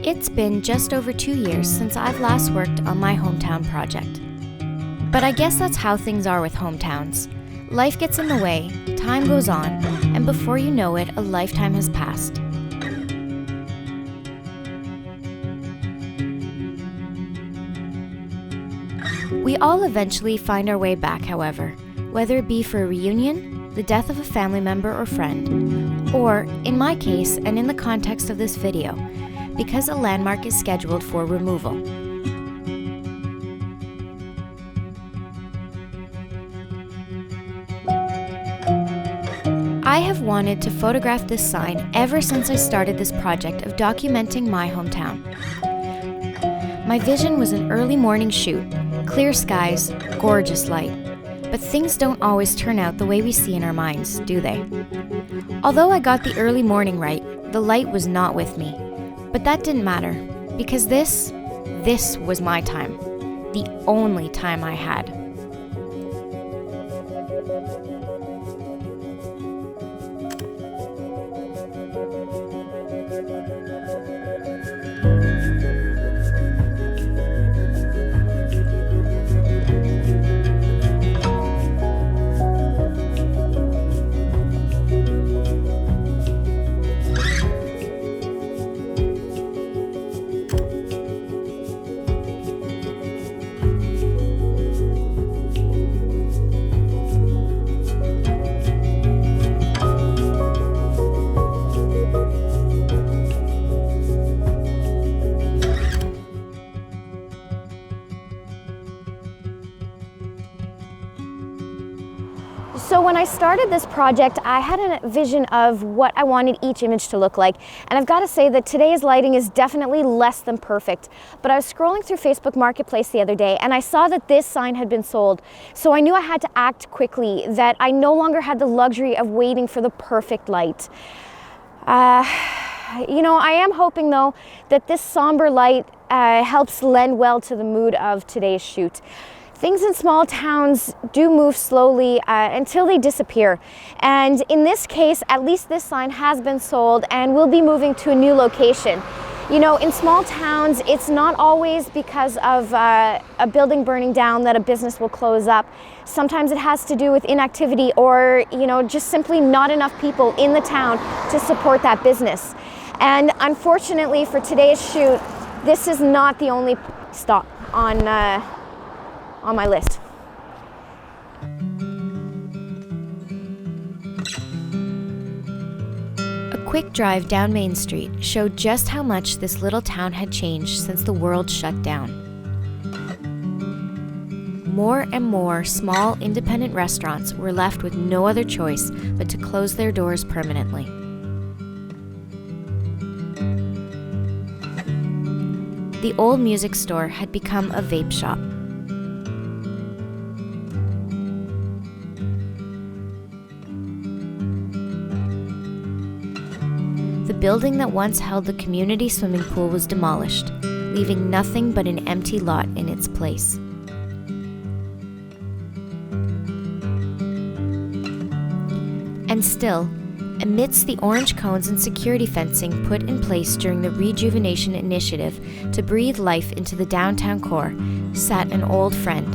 It's been just over 2 years since I've last worked on my hometown project. But I guess that's how things are with hometowns. Life gets in the way, time goes on, and before you know it, a lifetime has passed. We all eventually find our way back, however, whether it be for a reunion, the death of a family member or friend, or, in my case and in the context of this video, because a landmark is scheduled for removal. I have wanted to photograph this sign ever since I started this project of documenting my hometown. My vision was an early morning shoot, clear skies, gorgeous light. But things don't always turn out the way we see in our minds, do they? Although I got the early morning right, the light was not with me. But that didn't matter, because this was my time, the only time I had. So when I started this project, I had a vision of what I wanted each image to look like. And I've got to say that today's lighting is definitely less than perfect. But I was scrolling through Facebook Marketplace the other day and I saw that this sign had been sold. So I knew I had to act quickly, that I no longer had the luxury of waiting for the perfect light. I am hoping though that this somber light helps lend well to the mood of today's shoot. Things in small towns do move slowly until they disappear. And in this case, at least this sign has been sold and will be moving to a new location. You know, in small towns, it's not always because of a building burning down that a business will close up. Sometimes it has to do with inactivity or, just simply not enough people in the town to support that business. And unfortunately for today's shoot, this is not the only stop on my list. A quick drive down Main Street showed just how much this little town had changed since the world shut down. More and more small independent restaurants were left with no other choice but to close their doors permanently. The old music store had become a vape shop. The building that once held the community swimming pool was demolished, leaving nothing but an empty lot in its place. And still, amidst the orange cones and security fencing put in place during the Rejuvenation Initiative to breathe life into the downtown core, sat an old friend.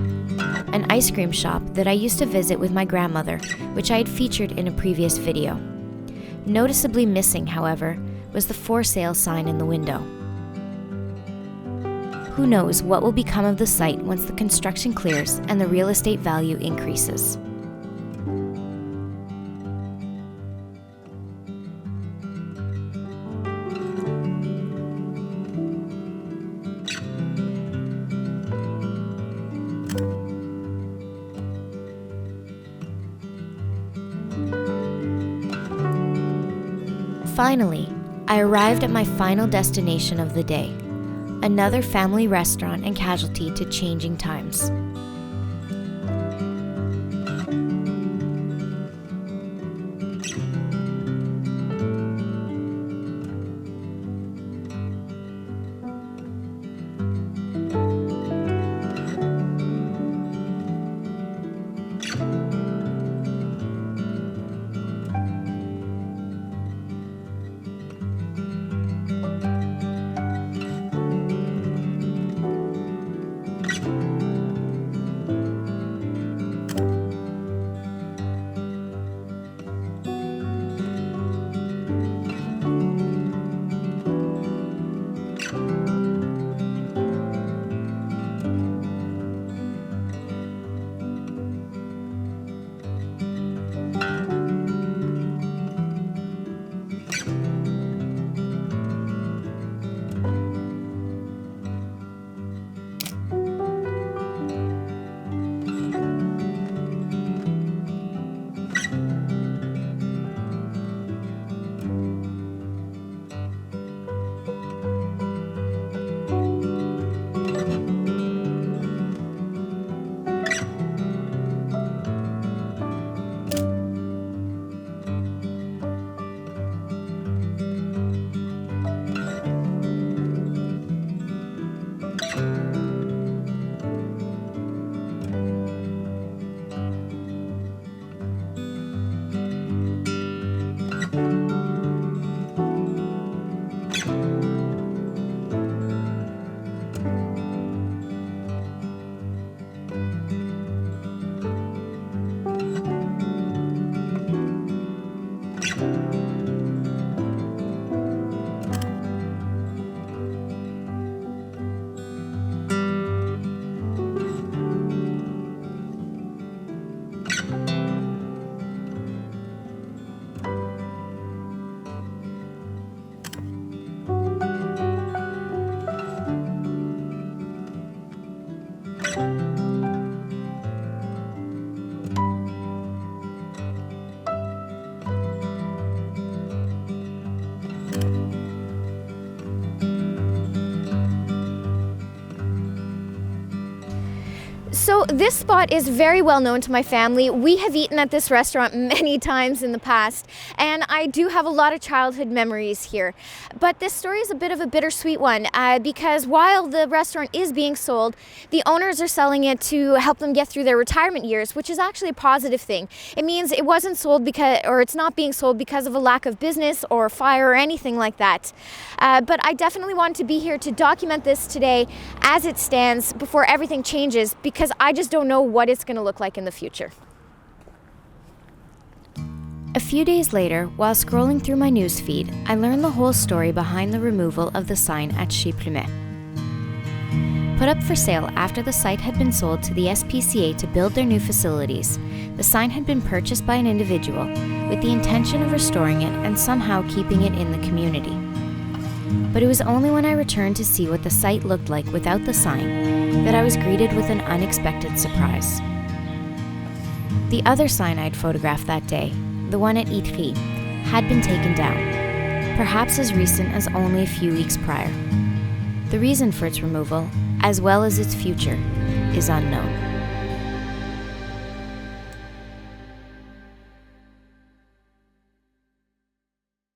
An ice cream shop that I used to visit with my grandmother, which I had featured in a previous video. Noticeably missing, however, was the for sale sign in the window. Who knows what will become of the site once the construction clears and the real estate value increases. Finally, I arrived at my final destination of the day, another family restaurant and casualty to changing times. So this spot is very well known to my family. We have eaten at this restaurant many times in the past, and I do have a lot of childhood memories here. But this story is a bit of a bittersweet one because while the restaurant is being sold, the owners are selling it to help them get through their retirement years, which is actually a positive thing. It means it wasn't sold because, or it's not being sold because of a lack of business or fire or anything like that. But I definitely wanted to be here to document this today as it stands before everything changes, because I just don't know what it's going to look like in the future. A few days later, while scrolling through my newsfeed, I learned the whole story behind the removal of the sign at Chez Plumet. Put up for sale after the site had been sold to the SPCA to build their new facilities, the sign had been purchased by an individual with the intention of restoring it and somehow keeping it in the community. But it was only when I returned to see what the site looked like without the sign that I was greeted with an unexpected surprise. The other sign I'd photographed that day, the one at Itry, had been taken down, perhaps as recent as only a few weeks prior. The reason for its removal, as well as its future, is unknown.